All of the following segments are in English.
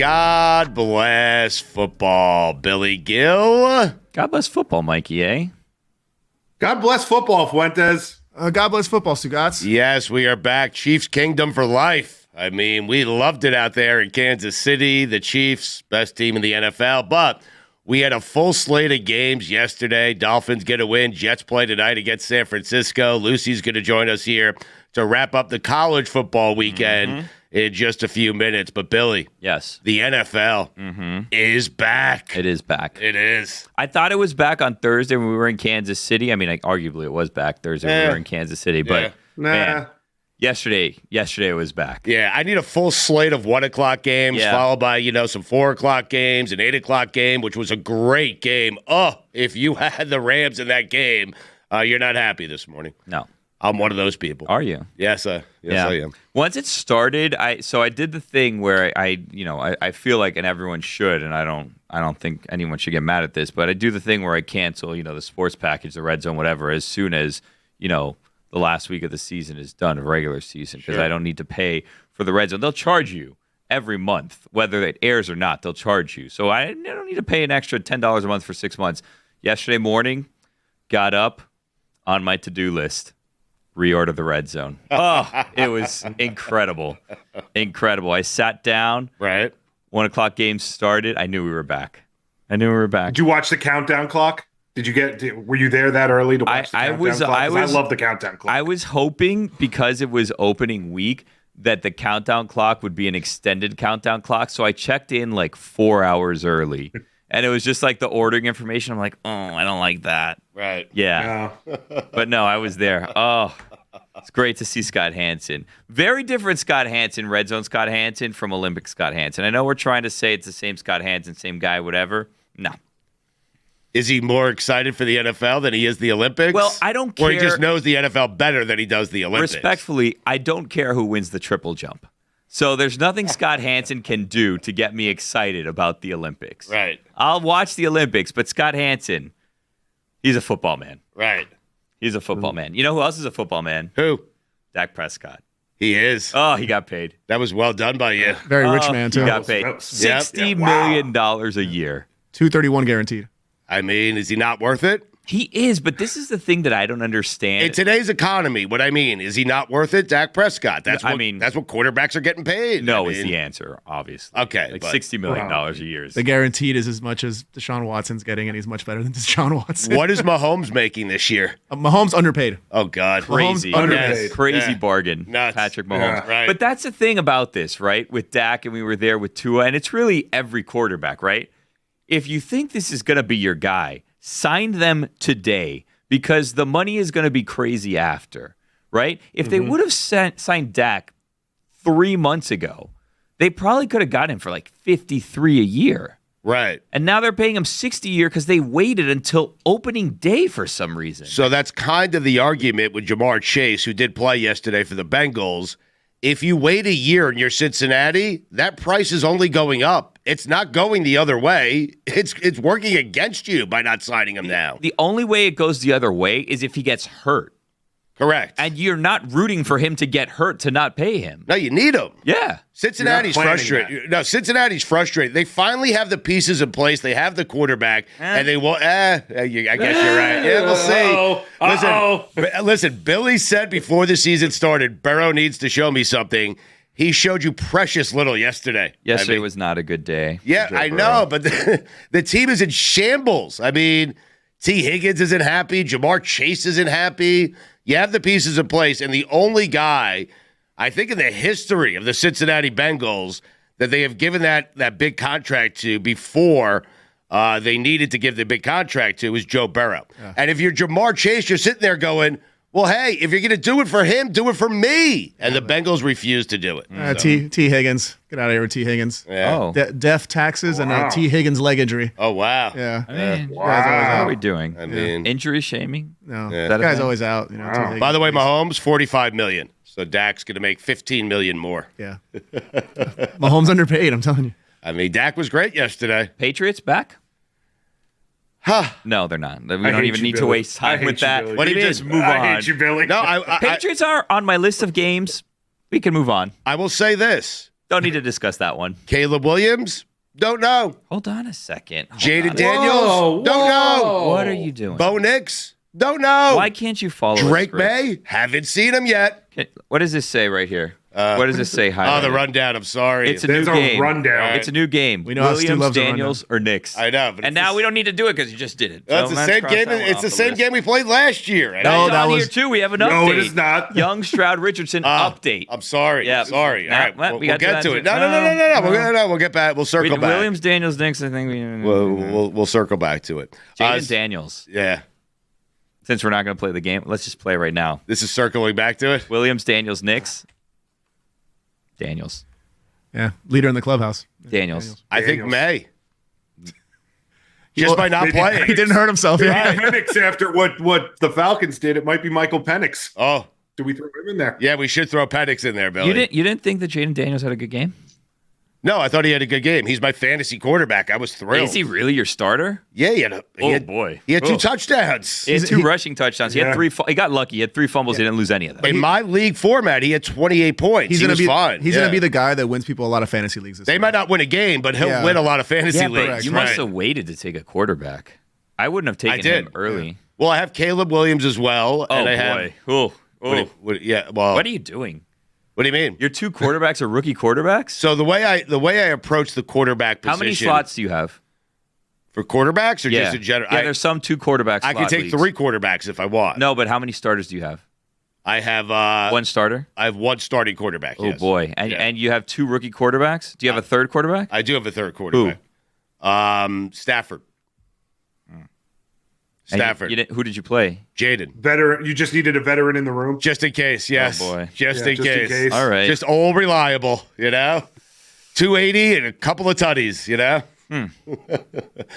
God bless football, Billy Gill. God bless football, Mikey, eh? God bless football, Fuentes. God bless football, Stugotz. Yes, we are back. Chiefs Kingdom for life. I mean, we loved it out there in Kansas City. The Chiefs, best team in the NFL. But we had a full slate of games yesterday. Dolphins get a win. Jets play tonight against San Francisco. Lucy's going to join us here to wrap up the college football weekend in just a few minutes. But, Billy. Yes. The NFL is back. It is back. It is. I thought it was back on Thursday when we were in Kansas City. I mean, arguably it was back Thursday when we were in Kansas City. But, man, yesterday it was back. Yeah, I need a full slate of 1 o'clock games, followed by, some 4 o'clock games, an 8 o'clock game, which was a great game. Oh, if you had the Rams in that game, you're not happy this morning. No. I'm one of those people. Are you? Yes, I am. Once it started, I did the thing where I feel like, and everyone should, and I don't think anyone should get mad at this, but I do the thing where I cancel, the sports package, the red zone, whatever, as soon as, the last week of the season is done, of regular season, because I don't need to pay for the red zone. They'll charge you every month, whether it airs or not, they'll charge you. So I don't need to pay an extra $10 a month for 6 months. Yesterday morning, got up on my to-do list. Reorder the red zone. Oh, it was incredible. Incredible. I sat down. Right. 1 o'clock game started. I knew we were back. Did you watch the countdown clock? Were you there that early to watch the countdown clock? I love the countdown clock. I was hoping, because it was opening week, that the countdown clock would be an extended countdown clock. So I checked in like 4 hours early. And it was just like the ordering information. I'm like, oh, I don't like that. Right. Yeah. No. But no, I was there. Oh, it's great to see Scott Hansen. Very different Scott Hansen, Red Zone Scott Hansen from Olympic Scott Hansen. I know we're trying to say it's the same Scott Hansen, same guy, whatever. No. Is he more excited for the NFL than he is the Olympics? Well, I don't care. Or he just knows the NFL better than he does the Olympics? Respectfully, I don't care who wins the triple jump. So there's nothing Scott Hansen can do to get me excited about the Olympics. Right. I'll watch the Olympics, but Scott Hansen, he's a football man. Right. He's a football man. You know who else is a football man? Who? Dak Prescott. He is. Oh, he got paid. That was well done by you. Very rich man, too. He got paid $60 million a year. $231 guaranteed. I mean, is he not worth it? He is, but this is the thing that I don't understand. In today's economy, what I mean, is he not worth it? Dak Prescott. That's what quarterbacks are getting paid. No, is the answer, obviously. Okay. Like $60 million a year. The guaranteed is as much as Deshaun Watson's getting, and he's much better than Deshaun Watson. What is Mahomes making this year? Mahomes underpaid. Oh, God. Crazy. Underpaid. Crazy bargain. Nuts. Patrick Mahomes. Yeah. Right. But that's the thing about this, right? With Dak, and we were there with Tua, and it's really every quarterback, right? If you think this is going to be your guy, sign them today, because the money is going to be crazy after, right? If they would have signed Dak 3 months ago, they probably could have got him for like 53 a year. Right. And now they're paying him 60 a year because they waited until opening day for some reason. So that's kind of the argument with Jamar Chase, who did play yesterday for the Bengals. If you wait a year and you're Cincinnati, that price is only going up. It's not going the other way. It's working against you by not signing him now. The only way it goes the other way is if he gets hurt. Correct. And you're not rooting for him to get hurt to not pay him. No, you need him. Yeah. Cincinnati's frustrated. No, Cincinnati's frustrated. They finally have the pieces in place. They have the quarterback, and they will. I guess you're right. Yeah, we'll see. Listen, Billy said before the season started, Burrow needs to show me something. He showed you precious little yesterday. Yesterday was not a good day. Yeah, I know, but the team is in shambles. I mean, T. Higgins isn't happy. Jamar Chase isn't happy. You have the pieces in place, and the only guy, I think, in the history of the Cincinnati Bengals that they have given that big contract to before they needed to give the big contract to is Joe Burrow. Yeah. And if you're Jamar Chase, you're sitting there going, well, hey, if you're going to do it for him, do it for me. And the Bengals refuse to do it. T. Higgins. Get out of here with T. Higgins. Yeah. Oh. Death, taxes, and T. Higgins leg injury. Oh, wow. Yeah. I mean, Guy's always how out. are we doing? I mean, Injury shaming? No. Yeah. That guy's always out. T. Higgins. By the way, Mahomes, $45 million. So Dak's going to make $15 million more. Yeah. Mahomes underpaid, I'm telling you. I mean, Dak was great yesterday. Patriots back? Huh. No, they're not. We don't even need to waste time with that. What do you mean? Just move on. I hate you, Billy. No, Patriots are on my list of games. We can move on. I will say this. Don't need to discuss that one. Caleb Williams? Don't know. Hold on a second. Jaden Daniels? Don't know. What are you doing? Bo Nix? Don't know. Why can't you follow Drake May? Haven't seen him yet. What does this say right here? What does this say? Oh, the rundown. I'm sorry. It's a new game. Rundown. It's a new game. We know how Stu Williams, loves a Daniels, or Knicks. I know. But and now we don't need to do it because you just did it. That's So the same game. It's the same game we played last year. No, that on was here too. We have an update. No, it is not. Young Stroud Richardson update. I'm sorry. Yeah. I'm sorry. Nah, All right. well, We'll we get got to to it. that. No. We'll get back. We'll circle back. Williams, Daniels, Knicks. I think We'll circle back to it. Jaden Daniels. Yeah. Since we're not going to play the game, let's just play right now. This is circling back to it. Williams, Daniels, Knicks. Daniels. Yeah, leader in the clubhouse. Daniels. I think May. Just by not playing. He didn't hurt himself. Yeah. Penix after what the Falcons did. It might be Michael Penix. Oh. Do we throw him in there? Yeah, we should throw Penix in there, Billy. You didn't think that Jaden Daniels had a good game? No, I thought he had a good game. He's my fantasy quarterback. I was thrilled. Is he really your starter? Yeah, he had 2 touchdowns. He had 2 rushing touchdowns. He had 3. He got lucky. He had 3 fumbles. He didn't lose any of them. In my league format, he had 28 points. He was fine. He's going to be the guy that wins people a lot of fantasy leagues. They might not win a game, but he'll win a lot of fantasy leagues. correct. You must have waited to take a quarterback. I wouldn't have taken him early. Yeah. Well, I have Caleb Williams as well. Oh, and I boy. Have, What are you doing? What do you mean? Your 2 quarterbacks are rookie quarterbacks? So the way I approach the quarterback position. How many slots do you have? For quarterbacks or just in general? Yeah, there's some 2 quarterbacks. I can take leagues. 3 quarterbacks if I want. No, but how many starters do you have? I have 1 starter? I have 1 starting quarterback. Oh, yes. boy. And you have 2 rookie quarterbacks? Do you have a third quarterback? I do have a third quarterback. Who? Stafford. Stafford. Who did you play? Jaden. Veteran. You just needed a veteran in the room. Just in case, yes. Oh, boy. Just in case. All right. Just all reliable, 280 and a couple of tutties,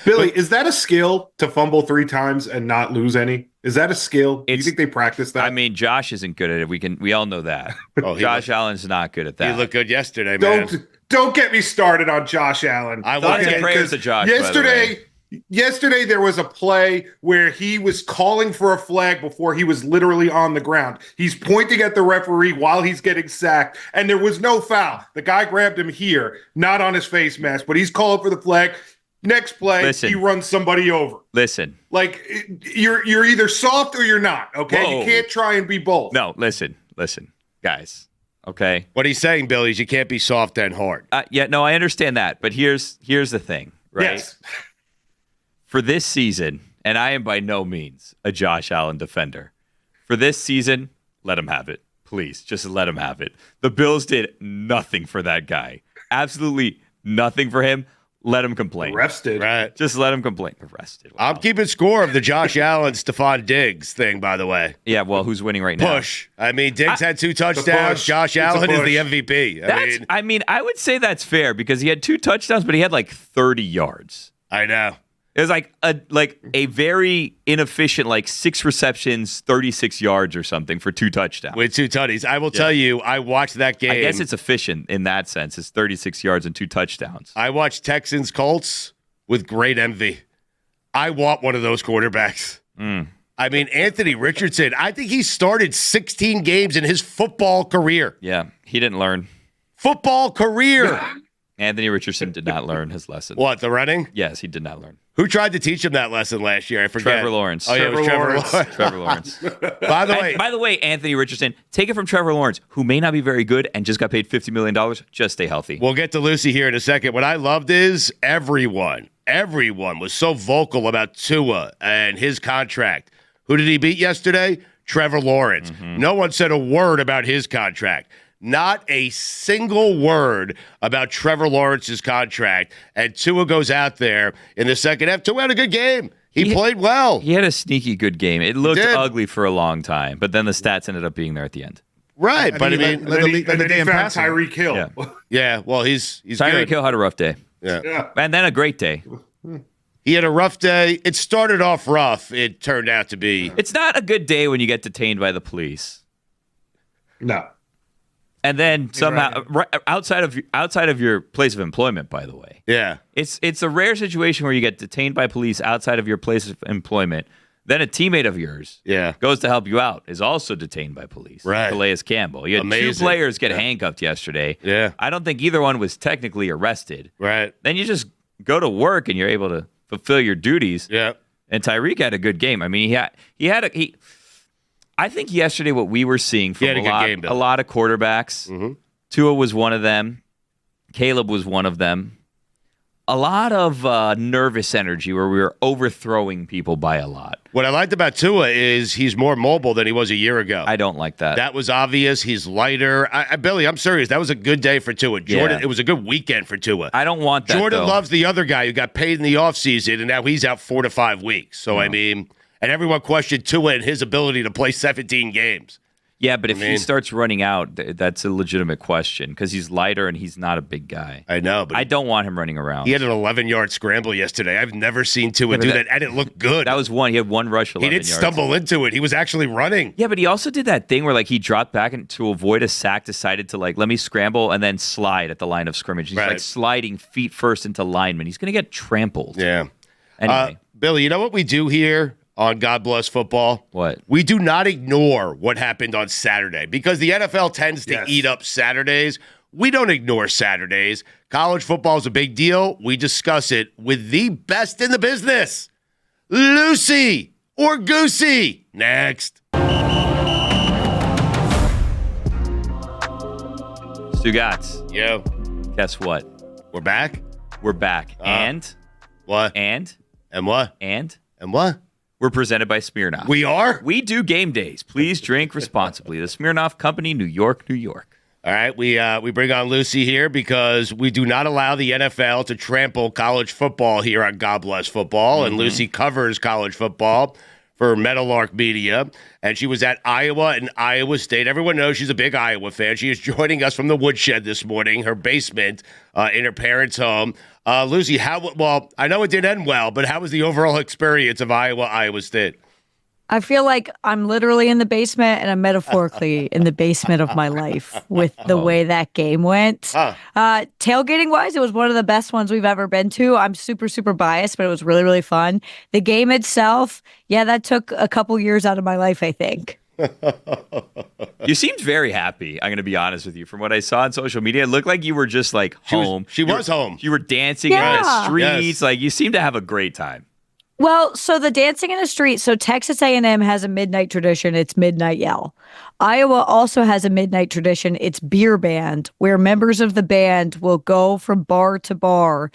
Billy, is that a skill to fumble 3 times and not lose any? Is that a skill? Do you think they practice that? I mean, Josh isn't good at it. We all know that. Josh Allen's not good at that. He looked good yesterday, man. Don't get me started on Josh Allen. I Thoughts and prayers to Josh. Yesterday, there was a play where he was calling for a flag before he was literally on the ground. He's pointing at the referee while he's getting sacked, and there was no foul. The guy grabbed him here, not on his face mask, but he's calling for the flag. Next play, he runs somebody over. Listen. Like, you're either soft or you're not, okay? Whoa. You can't try and be both. No, listen, guys, okay? What he's saying, Billy, is you can't be soft and hard. No, I understand that, but here's the thing, right? Yes. For this season, and I am by no means a Josh Allen defender, for this season, let him have it. Please, just let him have it. The Bills did nothing for that guy. Absolutely nothing for him. Let him complain. Arrested. Right. Just let him complain. Arrested. Wow. I'm keeping score of the Josh Allen, Stephon Diggs thing, by the way. Yeah, well, who's winning right now? Push. I mean, Diggs had 2 touchdowns. Josh Allen is the MVP. I would say that's fair because he had 2 touchdowns, but he had like 30 yards. I know. It was like a very inefficient, 6 receptions, 36 yards or something for 2 touchdowns. With 2 tutties. I will tell you, I watched that game. I guess it's efficient in that sense. It's 36 yards and 2 touchdowns. I watched Texans Colts with great envy. I want one of those quarterbacks. I mean, Anthony Richardson, I think he started 16 games in his football career. Yeah, he didn't learn. Football career. Anthony Richardson did not learn his lesson. What, the running? Yes, he did not learn. Who tried to teach him that lesson last year? I forget. Trevor Lawrence. Oh, yeah, it was Trevor Lawrence. Trevor Lawrence. By the way, Anthony Richardson, take it from Trevor Lawrence, who may not be very good and just got paid $50 million. Just stay healthy. We'll get to Lucy here in a second. What I loved is everyone was so vocal about Tua and his contract. Who did he beat yesterday? Trevor Lawrence. No one said a word about his contract. Not a single word about Trevor Lawrence's contract. And Tua goes out there in the second half. Tua had a good game. He played well. He had a sneaky good game. It looked ugly for a long time, but then the stats ended up being there at the end. Right, but I mean, then he found Tyreek Hill. Yeah, well, he's Tyreek Hill had a rough day. Yeah. And then a great day. He had a rough day. It started off rough. It turned out to be. It's not a good day when you get detained by the police. No. And then somehow, outside of your place of employment, by the way. Yeah. It's a rare situation where you get detained by police outside of your place of employment. Then a teammate of yours Yeah. goes to help you out, is also detained by police. Right. Calais Campbell. You had two Amazing. players get handcuffed yesterday. Yeah. I don't think either one was technically arrested. Right. Then you just go to work and you're able to fulfill your duties. Yeah. And Tyreek had a good game. I mean, I think yesterday what we were seeing from He had a good game, Bill. a lot of quarterbacks, Tua was one of them, Caleb was one of them. A lot of nervous energy where we were overthrowing people by a lot. What I liked about Tua is he's more mobile than he was a year ago. I don't like that. That was obvious. He's lighter. Billy, I'm serious. That was a good day for Tua. Jordan, Yeah. It was a good weekend for Tua. I don't want that, Jordan though. loves the other guy who got paid in the offseason, and now he's out 4 to 5 weeks. So, I mean, and everyone questioned Tua and his ability to play 17 games. Yeah, but if he starts running out, that's a legitimate question because he's lighter and he's not a big guy. I know, but I don't want him running around. he had an 11-yard scramble yesterday. I've never seen Tua do that, and it looked good. That was one. He had one rush, 11 He didn't yards. stumble into it. He was actually running. Yeah, but he also did that thing where like he dropped back and to avoid a sack, decided to like let me scramble and then slide at the line of scrimmage. He's Right. like sliding feet first into linemen. He's going to get trampled. Yeah. Anyway, Billy, you know what we do here on God Bless Football? what? We do not ignore what happened on Saturday because the NFL tends to eat up Saturdays. We don't ignore Saturdays. College football is a big deal. We discuss it with the best in the business. Lucy or Goosey. Next. Stugotz, Yo, guess what? we're back. We're back. And What? and what? and What? we're presented by Smirnoff. We are? We do game days. Please drink responsibly. The Smirnoff Company, New York, New York. All right, we bring on Lucy here because we do not allow the NFL to trample college football here on God Bless Football, and Lucy covers college football for Meadowlark Media, and she was at Iowa and Iowa State. Everyone knows she's a big Iowa fan. She is joining us from the woodshed this morning, her basement in her parents' home. Lucy, well, I know it didn't end well, but how was the overall experience of Iowa State? I feel like I'm literally in the basement and I'm metaphorically in the basement of my life with the way that game went. Tailgating wise, it was one of the best ones we've ever been to. I'm super, super biased, but it was really, really fun. The game itself, yeah, that took a couple years out of my life, I think. You seemed very happy. I'm going to be honest with you. From what I saw on social media, it looked like you were just like home. She was home. You were dancing in the Yeah. streets. Yes. Like you seemed to have a great time. Well, so the dancing in the street, so Texas A&M has a midnight tradition. It's Midnight Yell. Iowa also has a midnight tradition. It's Beer Band, where members of the band will go from bar to bar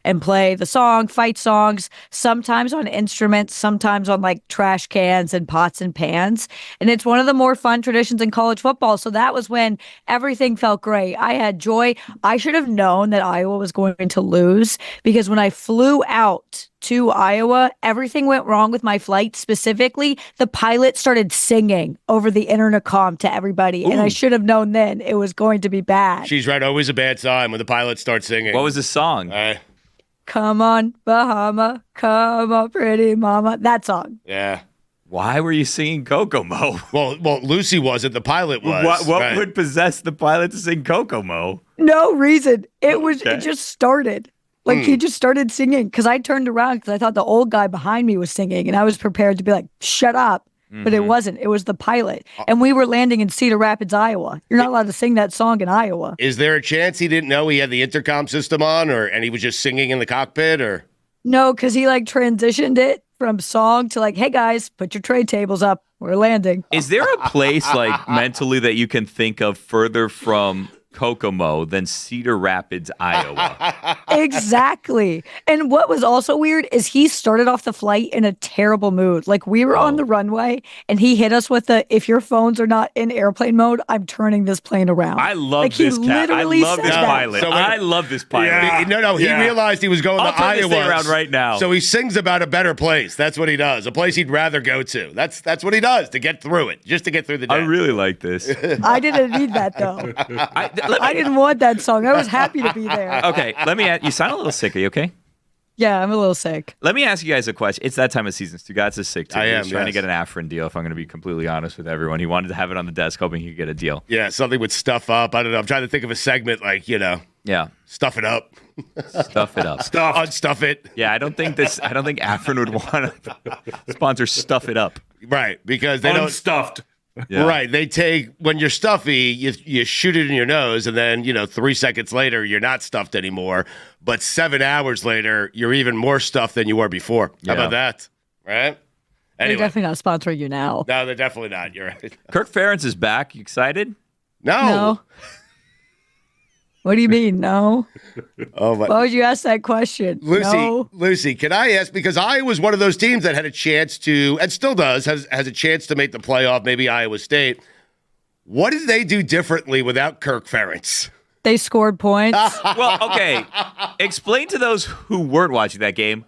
and play the song, fight songs, sometimes on instruments, sometimes on like trash cans and pots and pans. And it's one of the more fun traditions in college football. So that was when everything felt great. I had joy. I should have known that Iowa was going to lose because when I flew out to Iowa, everything went wrong with my flight. Specifically, the pilot started singing over the intercom to everybody. And I should have known then it was going to be bad. She's right. Always a bad sign when the pilots start singing. What was the song? Come on, Bahama. Come on, pretty mama. That song. Yeah. Why were you singing Kokomo? Well, Lucy wasn't. The pilot was. What Right. would possess the pilot to sing Kokomo? No reason. It Okay. just started. Like he just started singing because I turned around because I thought the old guy behind me was singing and I was prepared to be like, shut up. But it wasn't. It was the pilot. And we were landing in Cedar Rapids, Iowa. You're not allowed to sing that song in Iowa. Is there a chance he didn't know he had the intercom system on, and he was just singing in the cockpit, or? No, because he like transitioned it from song to like, hey guys, put your tray tables up. We're landing. Is there a place like mentally that you can think of further from Kokomo than Cedar Rapids, Iowa? Exactly. And what was also weird is he started off the flight in a terrible mood. Like we were on the runway and he hit us with the, if your phones are not in airplane mode, I'm turning this plane around. I love like, this cat. I literally love said this that. pilot. So when- I love this pilot. Yeah. No, he realized he was going I'll to turn this Iowa. thing around right now. So he sings about a better place. That's what he does. A place he'd rather go to. That's what he does to get through it, just to get through the day. I really like this. I didn't need that though. I didn't want that song. I was happy to be there. Okay, let me ask you. Sound a little sick. Are you okay? Yeah, I'm a little sick. Let me ask you guys a question. It's that time of season. Stugotz is sick too. I am, He's trying to yes. get an Afrin deal, if I'm going to be completely honest with everyone. He wanted to have it on the desk, hoping he could get a deal. Yeah, something with stuff up. I don't know. I'm trying to think of a segment like, Yeah. stuff it up. Stuff it up. Unstuff it. Yeah, I don't think Afrin would want to sponsor Stuff It Up. Right, because they don't. Unstuffed. Yeah. Right, they take when you're stuffy, you shoot it in your nose, and then 3 seconds later you're not stuffed anymore. But 7 hours later, you're even more stuffed than you were before. How about that? Right? They're Anyway, definitely not sponsoring you now. no, they're definitely not. You're right. Kirk Ferentz is back. You excited? No. What do you mean, no? Oh my. Why would you ask that question? No. Lucy, can I ask, because Iowa's one of those teams that had a chance to, and still does, has a chance to make the playoff, maybe Iowa State. What did they do differently without Kirk Ferentz? They scored points. Well, okay. Explain to those who weren't watching that game,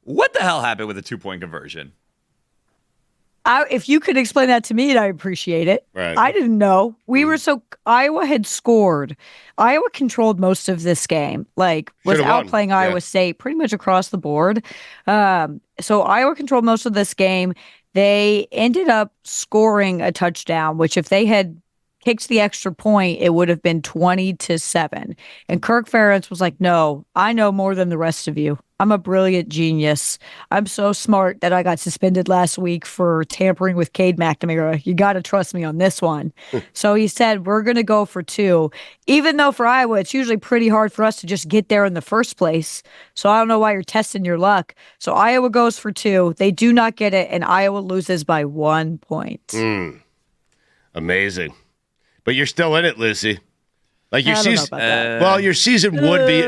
what the hell happened with the 2-point conversion? If you could explain that to me, I'd appreciate it. Right. I didn't know. Iowa had scored. Iowa controlled most of this game, was Should've won. outplaying Iowa Yeah. State pretty much across the board. So Iowa controlled most of this game. They ended up scoring a touchdown, which if they had kicked the extra point, it would have been 20-7. And Kirk Ferentz was like, no, I know more than the rest of you. I'm a brilliant genius. I'm so smart that I got suspended last week for tampering with Cade McNamara. You got to trust me on this one. So he said, we're going to go for 2, even though for Iowa, it's usually pretty hard for us to just get there in the first place. So I don't know why you're testing your luck. So Iowa goes for 2. They do not get it, and Iowa loses by 1 point. Amazing. But you're still in it, Lucy. Like your I don't know season. about that. Well, your season would be.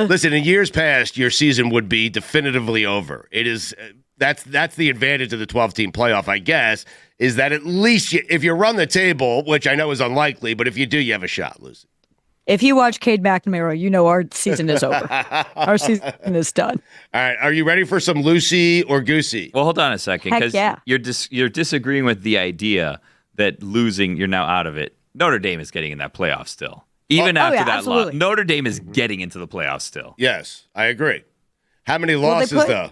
Listen, in years past, your season would be definitively over. It is. That's the advantage of the 12-team playoff, I guess, is that at least if you run the table, which I know is unlikely, but if you do, you have a shot, Lucy. If you watch Cade McNamara, you know our season is over. Our season is done. All right, are you ready for some Lucy or Goosey? Well, hold on a second, Heck because yeah. you're disagreeing with the idea that losing, you're now out of it. Notre Dame is getting in that playoff still. Even after yeah, that loss, absolutely. Notre Dame is getting into the playoffs still. Yes, I agree. How many they losses put- though?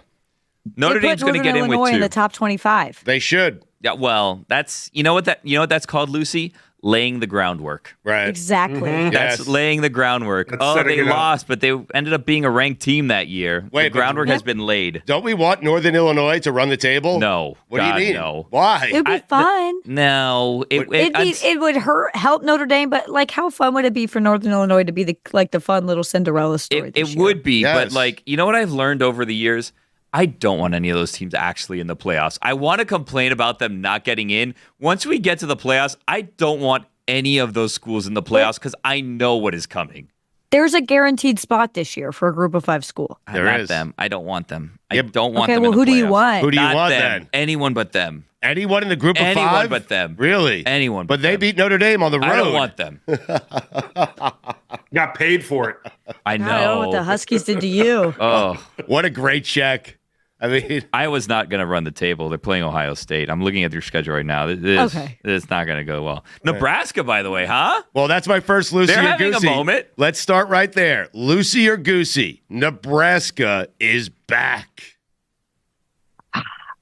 Notre They put Dame's going to Northern get in Illinois with 2. in the top 25. They should. Yeah, well, that's you know what that's called, Lucy? Laying the groundwork. Right. Exactly. That's Yes. laying the groundwork. That's Oh, setting they it up. lost, but they ended up being a ranked team that year. Wait, the but- groundwork has been laid. Don't we want Northern Illinois to run the table? No. What God, do you mean? no. Why? It would be fun. No. It would help Notre Dame, but how fun would it be for Northern Illinois to be the fun little Cinderella story? It would be, Yes. but you know what I've learned over the years? I don't want any of those teams actually in the playoffs. I want to complain about them not getting in. Once we get to the playoffs, I don't want any of those schools in the playoffs because I know what is coming. There's a guaranteed spot this year for a Group of 5 school. There Not is. them. I don't want them. I Yep. don't want Okay, them. well, in the who do you playoffs. want? Who do you Not want them. then? Anyone but them. Anyone in the group of Anyone 5? but them. Really? Anyone But but they them. beat Notre Dame on the road. I don't want them. Got paid for it. I know. I don't know what the Huskies did to you. Oh, What a great check. I mean, Iowa's not going to run the table. They're playing Ohio State. I'm looking at their schedule right now. This Okay. is not going to go well. Nebraska, by the way, huh? well, that's my first Lucy They're or having a Goosey. moment. Let's start right there. Lucy or Goosey. Nebraska is back.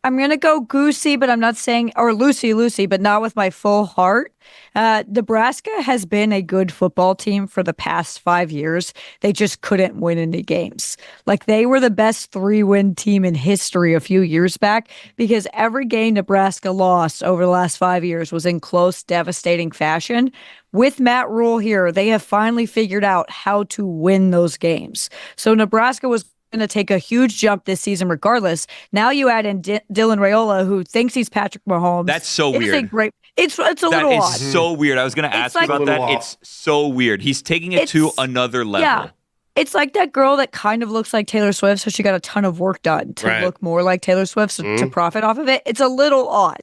I'm going to go Goosey, but I'm not saying, or Lucy, but not with my full heart. Nebraska has been a good football team for the past 5 years. They just couldn't win any games. They were the best 3-win team in history a few years back because every game Nebraska lost over the last 5 years was in close, devastating fashion. With Matt Rule here, they have finally figured out how to win those games. So Nebraska was going to take a huge jump this season regardless. Now you add in Dylan Raiola, who thinks he's Patrick Mahomes. That's so It's a weird. great. It's a That little is odd. so weird. I was going to ask you like- about A that. little It's so weird. He's taking it to It's- another level. Yeah. It's like that girl that kind of looks like Taylor Swift, so she got a ton of work done to Right. look more like Taylor Swift to profit off of it. It's a little odd,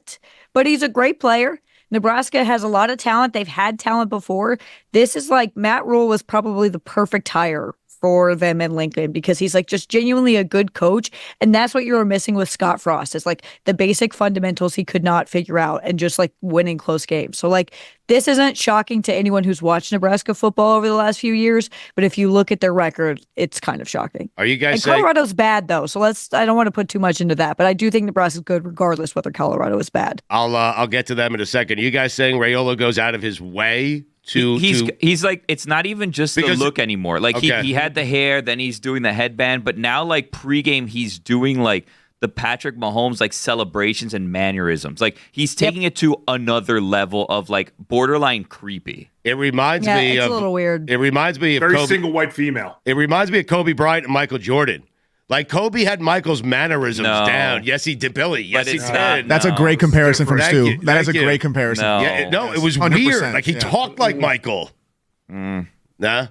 but he's a great player. Nebraska has a lot of talent. They've had talent before. This is Matt Rule was probably the perfect hire for them in Lincoln because he's like just genuinely a good coach. And that's what you were missing with Scott Frost is like the basic fundamentals he could not figure out and just like winning close games. So like this isn't shocking to anyone who's watched Nebraska football over the last few years. But if you look at their record, it's kind of shocking. Are you guys and saying Colorado's bad though? So I don't want to put too much into that. But I do think Nebraska's good regardless whether Colorado is bad. I'll get to them in a second. Are you guys saying Raiola goes out of his way he's like, it's not even just the look anymore. Like he had the hair, then he's doing the headband, but now like pregame he's doing like the Patrick Mahomes like celebrations and mannerisms. Like he's taking it to another level of like borderline creepy. It reminds me it's of a little weird. It reminds me of Very single white female. It reminds me of Kobe Bryant and Michael Jordan. Like Kobe had Michael's mannerisms down. Yes, he did, Billy. Yes, he did. That's a great comparison from Stu. That is a great comparison. No, it was 100%, weird. Like he talked like Michael. Nah?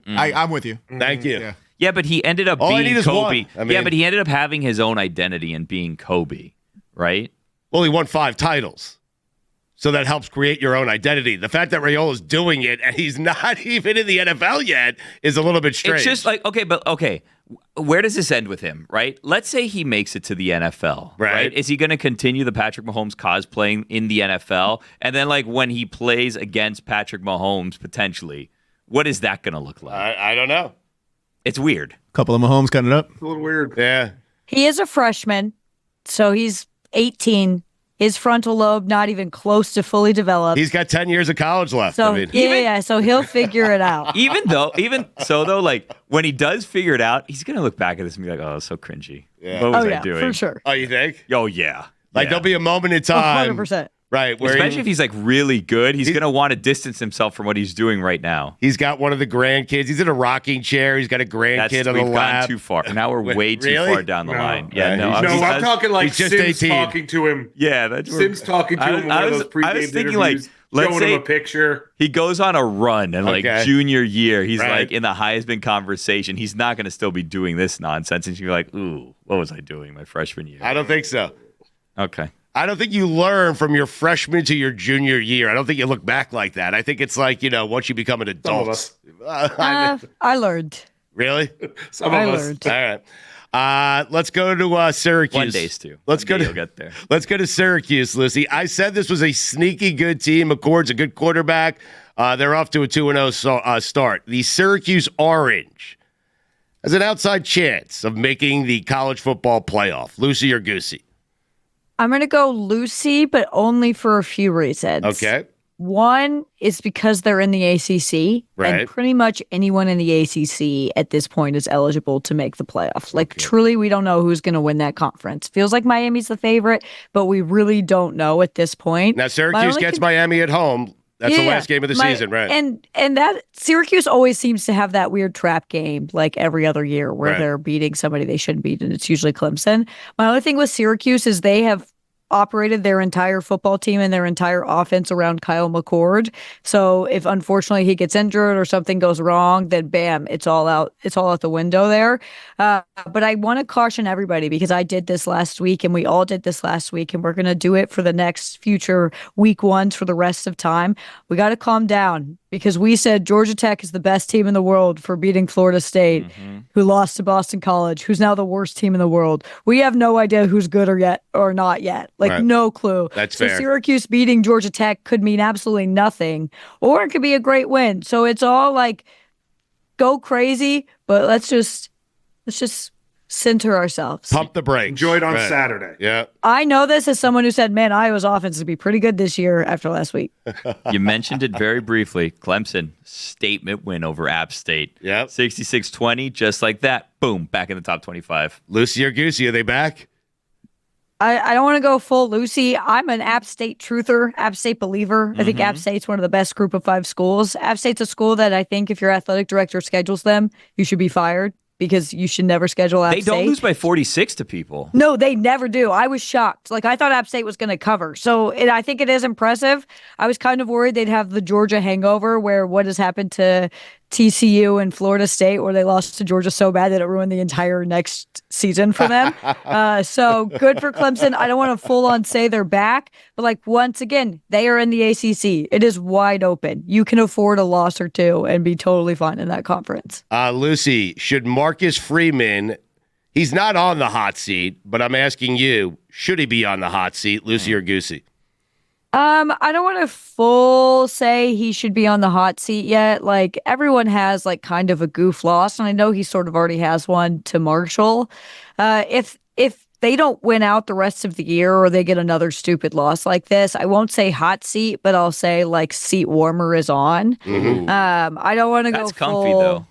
I'm with you. Thank you. Yeah. Yeah, but he ended up All I need being is Kobe. one. I mean- Yeah, but he ended up having his own identity and being Kobe, right? Well, he won 5 titles. So that helps create your own identity. The fact that Raiola's doing it and he's not even in the NFL yet is a little bit strange. It's just like, okay, where does this end with him, right? Let's say he makes it to the NFL, right? Is he going to continue the Patrick Mahomes cosplaying in the NFL? And then, like, when he plays against Patrick Mahomes, potentially, what is that going to look like? I don't know. It's weird. Couple of Mahomes cutting it up. It's a little weird. Yeah. He is a freshman, so he's 18. His frontal lobe not even close to fully developed. He's got 10 years of college left. So I mean, so he'll figure it out. Even so, like, when he does figure it out, he's going to look back at this and be like, oh, it's so cringy. Yeah. What was I doing? For sure. Oh, you think? Oh, yeah. Like, there'll be a moment in time. 100%. Right. Where Especially if he's like really good, he's going to want to distance himself from what he's doing right now. He's got one of the grandkids. He's in a rocking chair. He's got a grandkid on the We've lap. gone too far. Now we're way too Really? far down the No. line. Yeah, no. I'm talking like he's just Sims 18. talking to him. Yeah, that's Sims talking to him in one of those I was pregame thinking interviews, like, let's showing say him a picture. he goes on a run and like Okay. junior year, he's Right. like in the Heisman conversation. He's not going to still be doing this nonsense. And you're like, ooh, what was I doing my freshman year? I don't think so. Okay. I don't think you learn from your freshman to your junior year. I don't think you look back like that. I think it's like, once you become an adult. Some of us. I learned. Really? Some of us. learned. All right. Let's go to Syracuse. One day, Stu. Let's go You'll get there. Let's go to Syracuse, Lucy. I said this was a sneaky good team. McCord's a good quarterback. They're off to a 2-0 start. The Syracuse Orange has an outside chance of making the college football playoff. Lucy or Goosey? I'm going to go Lucy, but only for a few reasons. Okay. One is because they're in the ACC, Right. and pretty much anyone in the ACC at this point is eligible to make the playoff. Like, truly, we don't know who's going to win that conference. Feels like Miami's the favorite, but we really don't know at this point. Now, Syracuse gets Miami at home. That's the last game of the season, right? And that Syracuse always seems to have that weird trap game like every other year where Right. they're beating somebody they shouldn't beat, and it's usually Clemson. My other thing with Syracuse is they have operated their entire football team and their entire offense around Kyle McCord. So if unfortunately he gets injured or something goes wrong, then bam, it's all out. It's all out the window there. But I want to caution everybody because I did this last week and we all did this last week and we're going to do it for the next future week ones for the rest of time. We got to calm down because we said Georgia Tech is the best team in the world for beating Florida State, who lost to Boston College, who's now the worst team in the world. We have no idea who's good or not yet. Like, Right. no clue. That's so fair. Syracuse beating Georgia Tech could mean absolutely nothing, or it could be a great win. So it's all like, go crazy, but let's just center ourselves. Pump the brakes. Enjoy it on Right. Saturday. Yeah. I know this as someone who said, man, Iowa's offense would be pretty good this year after last week. You mentioned it very briefly. Clemson, statement win over App State. Yep. 66-20, just like that. Boom, back in the top 25. Lucy or Goosey, are they back? I don't want to go full Lucy. I'm an App State truther, App State believer. I think App State's one of the best group of 5 schools. App State's a school that I think if your athletic director schedules them, you should be fired because you should never schedule App State. They don't lose by 46 to people. No, they never do. I was shocked. Like, I thought App State was going to cover. So I think it is impressive. I was kind of worried they'd have the Georgia hangover where what has happened to TCU and Florida State, where they lost to Georgia so bad that it ruined the entire next season for them. So good for Clemson. I don't want to full on say they're back, but like once again, they are in the ACC. It is wide open. You can afford a loss or two and be totally fine in that conference. Lucy, should Marcus Freeman, he's not on the hot seat, but I'm asking you, should he be on the hot seat, Lucy or Goosey? I don't want to full say he should be on the hot seat yet. Like everyone has like kind of a goof loss, and I know he sort of already has one to Marshall. If they don't win out the rest of the year or they get another stupid loss like this, I won't say hot seat, but I'll say like seat warmer is on. Mm-hmm. I don't want to go That's full. comfy though.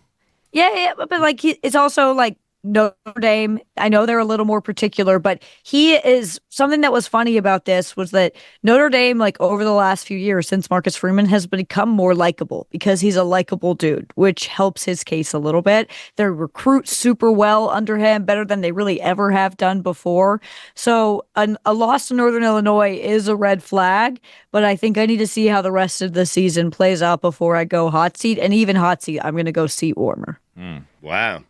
Yeah, but like it's also like Notre Dame. I know they're a little more particular, but he is something that was funny about this was that Notre Dame, like over the last few years since Marcus Freeman has become more likable because he's a likable dude, which helps his case a little bit. They recruit super well under him, better than they really ever have done before. So a loss to Northern Illinois is a red flag, but I think I need to see how the rest of the season plays out before I go hot seat. And even hot seat, I'm going to go seat warmer. Wow.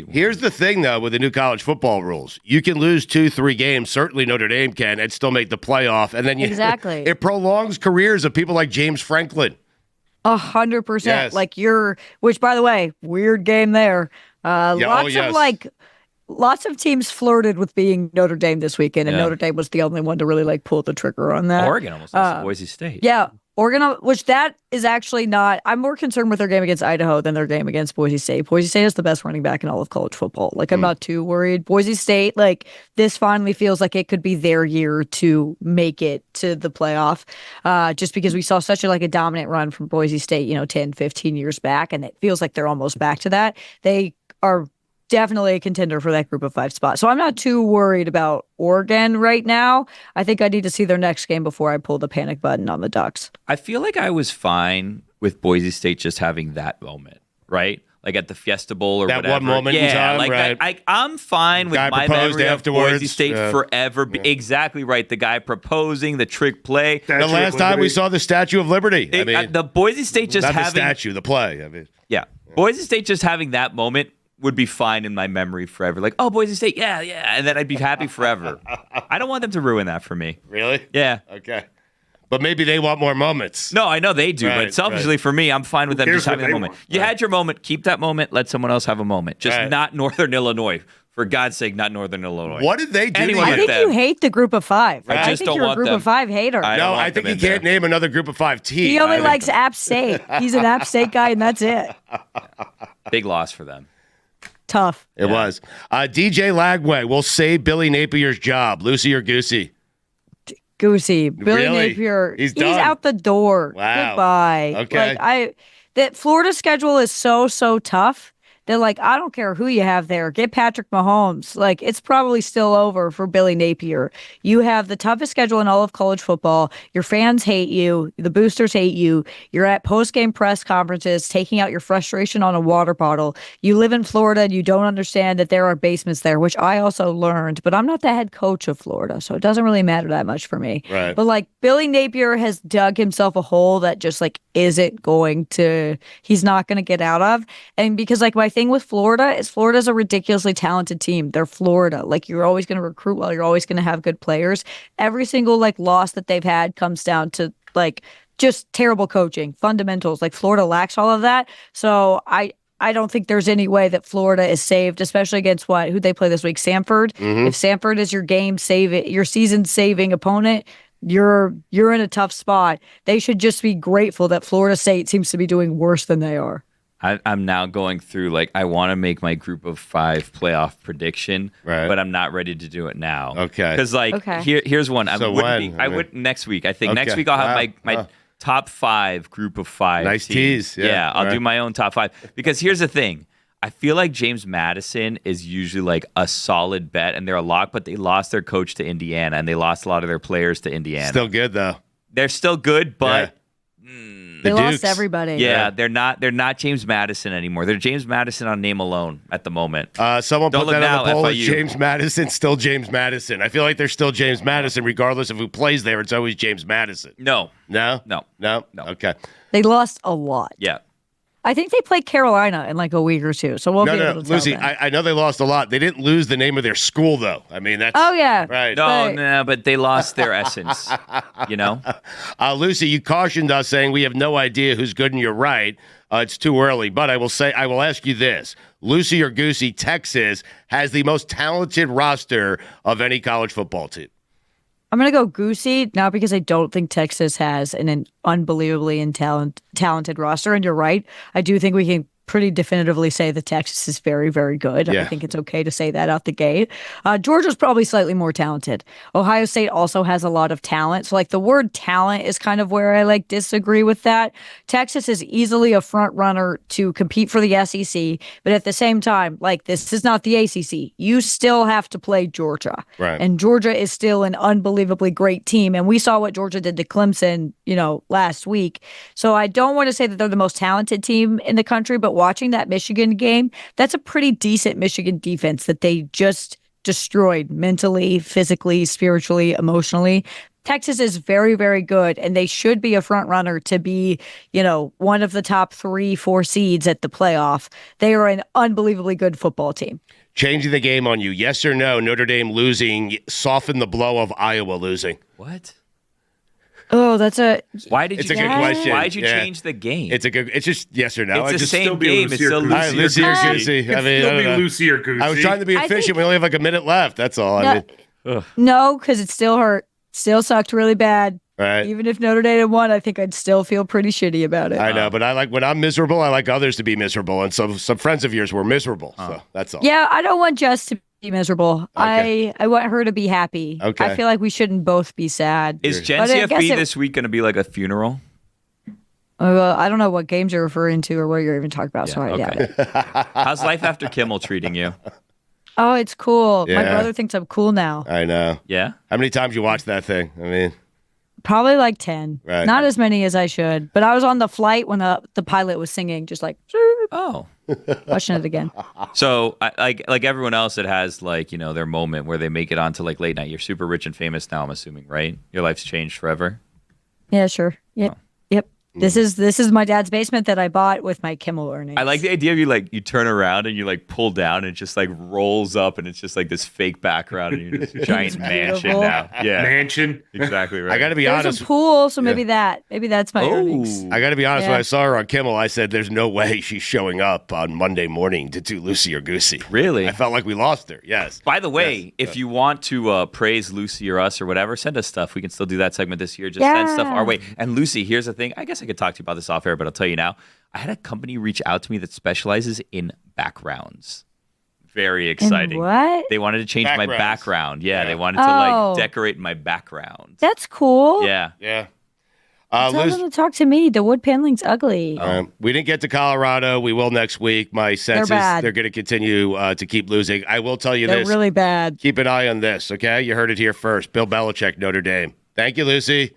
Here's the thing, though, with the new college football rules. You can lose 2-3 games, certainly Notre Dame can, and still make the playoff. And then Exactly. It prolongs careers of people like James Franklin. 100%. Yes. Like which by the way, weird game there. Lots of teams flirted with being Notre Dame this weekend, and Notre Dame was the only one to really like pull the trigger on that. Oregon almost lost to Boise State. Yeah. Oregon, which that is actually not. I'm more concerned with their game against Idaho than their game against Boise State. Boise State is the best running back in all of college football. Like, I'm not too worried. Boise State, like, this finally feels like it could be their year to make it to the playoff. Just because we saw such a dominant run from Boise State, 10, 15 years back, and it feels like they're almost back to that. They are definitely a contender for that group of 5 spot. So I'm not too worried about Oregon right now. I think I need to see their next game before I pull the panic button on the Ducks. I feel like I was fine with Boise State just having that moment, right? Like at the Fiesta Bowl or that whatever. One moment in time, right? I'm fine with guy my proposed memory afterwards. of Boise State forever. Yeah. Exactly right. The guy proposing, the trick play. The last time we saw the Statue of Liberty. The Boise State just not having the statue, the play. Boise State just having that moment would be fine in my memory forever. Like, oh, Boise State, yeah, and then I'd be happy forever. I don't want them to ruin that for me. Really? Yeah. Okay. But maybe they want more moments. No, I know they do, but selfishly for me, I'm fine with them just having that moment. You had your moment. Keep that moment. Let someone else have a moment. Just not Northern Illinois. For God's sake, not Northern Illinois. What did they do? I think you hate the group of 5. I just think don't you're want a group them. of 5 hater. I think he can't name another group of 5 team. He only likes App State. He's an App State guy, and that's it. Big loss for them. Tough. It was. DJ Lagway will save Billy Napier's job. Lucy or Goosey? Goosey. Billy Really? Napier. He's He's done. out the door. Wow. Goodbye. Okay. That Florida schedule is so tough. They're like, I don't care who you have there. Get Patrick Mahomes. Like, it's probably still over for Billy Napier. You have the toughest schedule in all of college football. Your fans hate you. The boosters hate you. You're at post-game press conferences taking out your frustration on a water bottle. You live in Florida and you don't understand that there are basements there, which I also learned. But I'm not the head coach of Florida, so it doesn't really matter that much for me. Right. But, like, Billy Napier has dug himself a hole that just, like, he's not going to get out of. And because, like, my thing with Florida's a ridiculously talented team. They're Florida. Like, you're always going to recruit well. You're always going to have good players. Every single like loss that they've had comes down to like just terrible coaching, fundamentals. Like, Florida lacks all of that. So I don't think there's any way that Florida is saved, especially against who they play this week, Samford. Mm-hmm. If Samford is your season saving opponent, you're in a tough spot. They should just be grateful that Florida State seems to be doing worse than they are. I'm now going through, like, I want to make my group of 5 playoff prediction, but I'm not ready to do it now. Okay. Because, like, here's one. Next week. I think next week I'll have my top 5 group of 5 Nice teams. tease. Yeah, I'll do my own top 5. Because here's the thing. I feel like James Madison is usually, like, a solid bet, and they're a lock, but they lost their coach to Indiana, and they lost a lot of their players to Indiana. Still good, though. They're still good, but... They lost everybody. Yeah, they're not James Madison anymore. They're James Madison on name alone at the moment. Someone Don't put that look on the now, poll. FIU. James Madison, still James Madison. I feel like they're still James Madison, regardless of who plays there. It's always James Madison. No. No? No. No? No. Okay. They lost a lot. Yeah. I think they play Carolina in like a week or two, so we'll be able to tell Lucy, then. I know they lost a lot. They didn't lose the name of their school, though. I mean, that's Oh, yeah. right. No, but they lost their essence. You know, Lucy, you cautioned us saying we have no idea who's good, and you're right. It's too early, but I will ask you this: Lucy or Goosey, Texas has the most talented roster of any college football team. I'm going to go Goosey, not because I don't think Texas has an unbelievably talented roster. And you're right. I do think we can pretty definitively say that Texas is very, very good. Yeah. I think it's okay to say that out the gate. Georgia's probably slightly more talented. Ohio State also has a lot of talent. So like the word talent is kind of where I like disagree with that. Texas is easily a front runner to compete for the SEC, but at the same time, like this is not the ACC. You still have to play Georgia. Right. And Georgia is still an unbelievably great team. And we saw what Georgia did to Clemson, last week. So I don't want to say that they're the most talented team in the country, but watching that Michigan game, that's a pretty decent Michigan defense that they just destroyed mentally, physically, spiritually, emotionally. Texas is very, very good, and they should be a front runner to be, one of the top 3-4 seeds at the playoff. They are an unbelievably good football team. Changing the game on you, yes or no? Notre Dame losing softened the blow of Iowa losing. what? Oh, that's a Why did It's you? a good question. Why did you Yeah. change the game? It's just yes or no. It's the just same still be game. Lucy It's or still Goosey. All right, Lucy or Goosey. It'd I mean, I still don't be know. Lucy or Goosey. I was trying to be efficient. think- We only have like a minute left. That's all. I mean, no, because it still hurt. Still sucked really bad. right. Even if Notre Dame had won, I think I'd still feel pretty shitty about it. I know, but I like when I'm miserable. I like others to be miserable, and some friends of yours were miserable. So that's all. Yeah, I don't want Jess to be miserable. Okay. I want her to be happy. Okay. I feel like we shouldn't both be sad. Is Gen But I guess CFB it- this week going to be like a funeral? I don't know what games you're referring to or what you're even talking about, so I doubt it. How's life after Kimmel treating you? Oh, it's cool. My Yeah. brother thinks I'm cool now. I know. Yeah. How many times you watch that thing? I mean, Probably like 10. Right. Not as many as I should. But I was on the flight when the pilot was singing, just like Oh. watching it again. So, like everyone else that has their moment where they make it onto like late night. You're super rich and famous now. I'm assuming, right? Your life's changed forever. Yeah, sure. Yep. Yep. This is my dad's basement that I bought with my Kimmel earnings. I like the idea of you turn around and you pull down and it just rolls up and it's just this fake background and you're this giant mansion beautiful. now. Yeah, Mansion. exactly right. I got to be There's honest. a pool, so maybe that's my earnings. I got to be honest. When Yeah. I saw her on Kimmel, I said, "There's no way she's showing up on Monday morning to do Lucy or Goosey." Really? I felt like we lost her. Yes. By the way, if you want to praise Lucy or us or whatever, send us stuff. We can still do that segment this year. Just send stuff our way. And Lucy, here's the thing. I guess I could talk to you about this off air, but I'll tell you now. I had a company reach out to me that specializes in backgrounds. Very exciting. what? They wanted to change my Backgrounds. background. Yeah, Yeah. they wanted to Oh. decorate my background. That's cool. Yeah. Yeah. Tell Liz, them to talk to me. The wood paneling's ugly. we didn't get to Colorado. We will next week. My sense is bad. they're going to continue to keep losing. I will tell you They're this. really bad. Keep an eye on this, okay? You heard it here first. Bill Belichick, Notre Dame. Thank you, Lucy.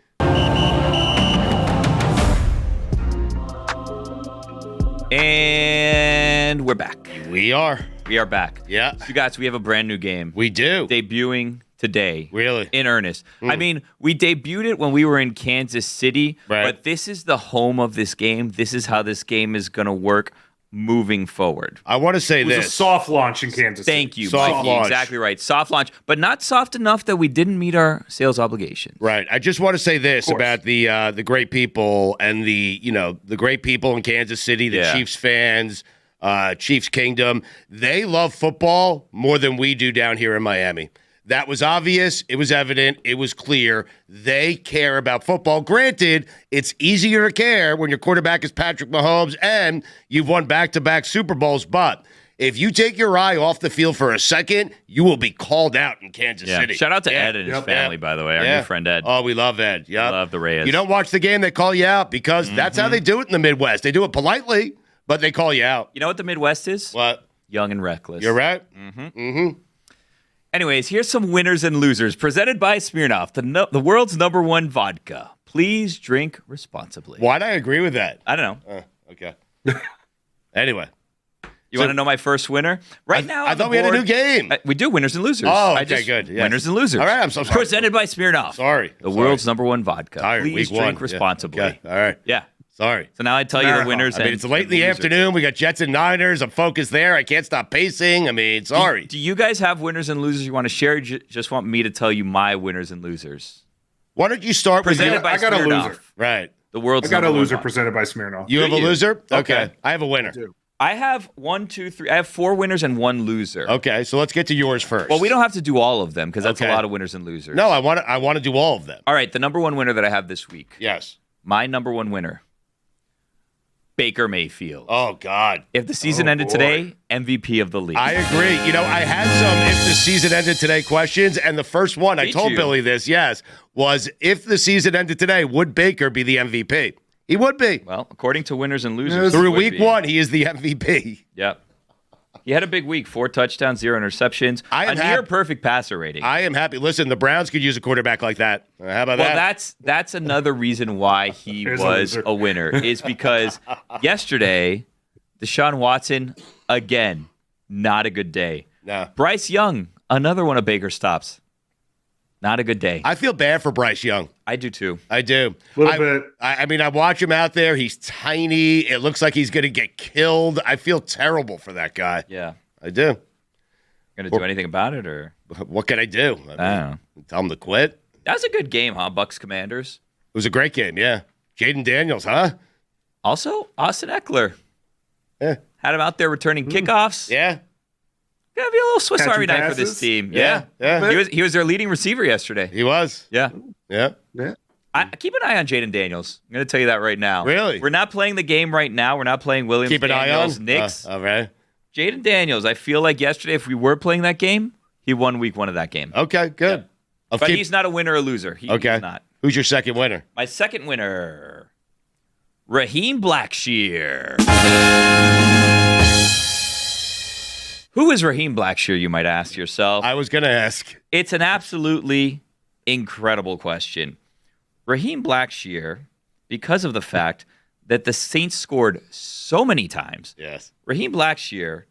And we're back. We are. We are back. Yeah. You guys, we have a brand new game. We do. Debuting today. Really? In earnest. I mean, we debuted it when we were in Kansas City, Right. but this is the home of this game. This is how this game is going to work moving forward. I want to say It was this. a soft launch in Kansas City. Thank you, Soft Mikey. launch. Exactly right. Soft launch, but not soft enough that we didn't meet our sales obligations. Right. I just want to say this course. about the great people and the great people in Kansas City, the Yeah. Chiefs fans, Chiefs Kingdom. They love football more than we do down here in Miami. That was obvious. It was evident. It was clear. They care about football. Granted, it's easier to care when your quarterback is Patrick Mahomes and you've won back-to-back Super Bowls. But if you take your eye off the field for a second, you will be called out in Kansas Yeah. City. Shout out to Yeah. Ed and his Yep. family, by the way, our Yeah. new friend Ed. Oh, we love Ed. Yeah, Love the Reyes. You don't watch the game, they call you out because that's how they do it in the Midwest. They do it politely, but they call you out. You know what the Midwest is? What? Young and reckless. You're right. Anyways, here's some winners and losers presented by Smirnoff, the world's #1 vodka. Please drink responsibly. Why'd I agree with that? I don't know. Okay. Anyway, You want to know my first winner? Right now, I on the thought we had a board- new game. We do winners and losers. Oh, I okay, good, yes. Winners and losers. All right, I'm so sorry. Presented by Smirnoff. Sorry. The Sorry. world's #1 vodka. Tired. Please Week one. drink Yeah. responsibly. Okay. All right. Yeah. Sorry. So now I tell you the winners. I mean, it's late in the afternoon. We got Jets and Niners. I'm focused there. I can't stop pacing. I mean, sorry. Do you guys have winners and losers you want to share? Or just want me to tell you my winners and losers? Why don't you start with Presented by I got a Smirnoff. loser. Right. The world's I got a number loser one. presented by Smirnoff. You have a loser? Okay. Okay. I have a winner. I have 1, 2, 3. I have 4 winners and 1 loser. Okay, so let's get to yours first. Well, we don't have to do all of them because that's Okay. a lot of winners and losers. No, I want to do all of them. All right, the number 1 winner that I have this week. Yes. My number 1 winner, Baker Mayfield. Oh, God. If the season ended today, MVP of the league. I agree. You know, I had some if the season ended today questions, and the first one, I Did told you? Billy this, yes, was if the season ended today, would Baker be the MVP? He would be. Well, according to winners and losers, Through he would week be. 1, he is the MVP. Yep. He had a big week. 4 touchdowns, 0 interceptions. I am a near perfect passer rating. I am happy. Listen, the Browns could use a quarterback like that. How about Well, that? that's another reason why he Here's a was loser. a winner is because yesterday, Deshaun Watson, again, not a good day. No. Bryce Young, another one of Baker's stops. Not a good day. I feel bad for Bryce Young. I do too. I do. Little bit. I mean, I watch him out there. He's tiny. It looks like he's going to get killed. I feel terrible for that guy. Yeah. I do. Going to do anything about it or? What can I do? I I don't know. tell him to quit. That was a good game, huh? Bucks Commanders. It was a great game, yeah. Jaden Daniels, huh? Also, Austin Eckler. Yeah. Had him out there returning kickoffs. Yeah. Gonna be a little Swiss Catching Army knife for this passes? team. Yeah. Yeah. He was their leading receiver yesterday. He was. Yeah. Yeah. Yeah. I keep an eye on Jaden Daniels. I'm going to tell you that right now. Really? We're not playing the game right now. We're not playing Williams Keep an eye Daniels, on. Knicks. All right. Jaden Daniels, I feel like yesterday, if we were playing that game, he won week 1 of that game. Okay, good. I'll But keep- he's not a winner or loser. He's not. Who's your second winner? My second winner, Raheem Blackshear. Who is Raheem Blackshear, you might ask yourself? I was going to ask. It's an absolutely incredible question. Raheem Blackshear, because of the fact that the Saints scored so many times, Yes. Raheem Blackshear